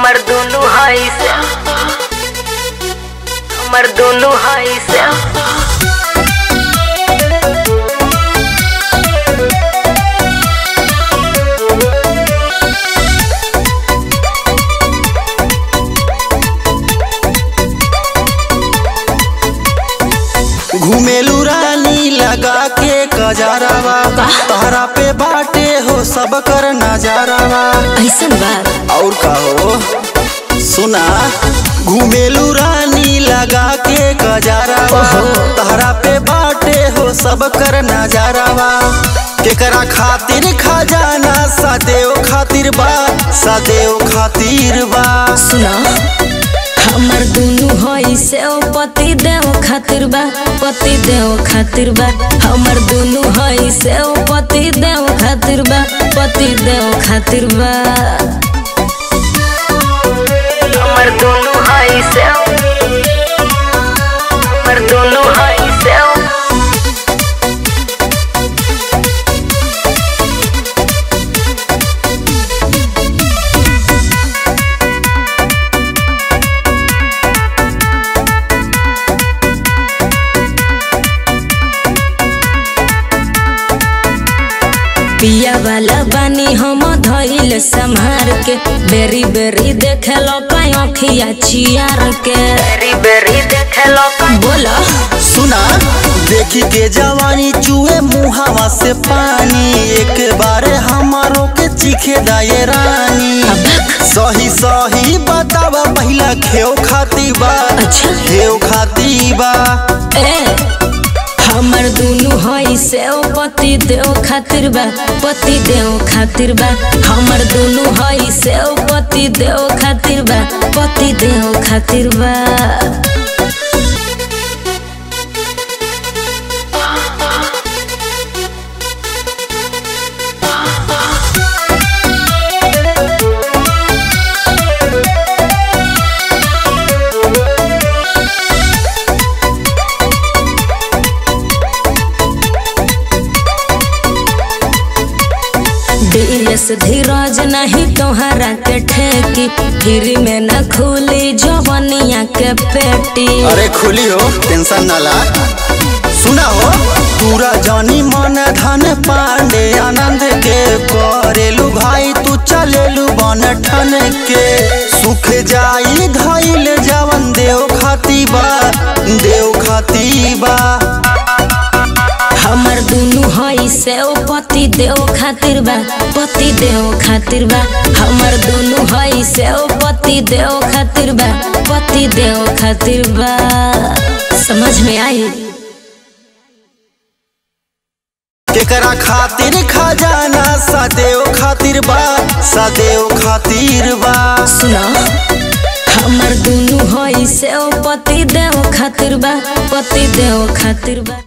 हमर दोनों हाई से, हमर दोनों हाई से। घुमेलू रानी लगा के कजरावा, तहरा पे बाटे हो सब कर नजारावा। ऐसन बात और का हो सुना, घुमेलू रानी लगा के कजरावा, तहरा पे बाटे हो सब कर नजारावा। केकरा खातिर खजाना सदैव खातिर बा, सदैव खातिर बा। सुना हमर दोनों हई से पति देव खातिर बा, पति देव खातिर बा। हमर दोनों हई से पति देव खातिर बा, पति देव खातिर बा। हमर दोनों हई से, हमर दोनों हई से। पिया वाला बानी हम धइल संभार के, बेरी बेरी देखे लो अखिया चियार के, बेरी बेरी देखे लो। बोला सुना देखी के जवानी चूहे मुहावा से पानी, एक बार हमारो के चीखे दाए रानी। सही सही बतावा पहला खेव खाती बा, अच्छा खेव खाती बा। हमर दोनों हई से पति देव खातिर बा, पति देव खातिर बा। हमर दोनों हई से पति देव खातिर बा, पति देव खातिर बा। डीएस धीरज नहीं तोहरा के ठेकी, फिर में न खुली जवनिया के पेटी। अरे खुली हो टेंशन ना ला। सुना हो पूरा जानी मन धन पांडे आनंद के, करेलू भाई तू चलेलू बन ठन के। सुख जाई धइल जवन देव खाती बा, देव खाती बा। हमर दोनों हई से पति देव खातिर बा, पति देव खातिर बा। हमर दोनों हई से पति देव खातिर बा, पति देव खातिर बा। समझ में आई? केकरा खातिर खजाना सदैव खातिर बा, सदैव खातिर बा। सुना हमर दोनों हई से पति देव खातिर बा, पति देव खातिर बा।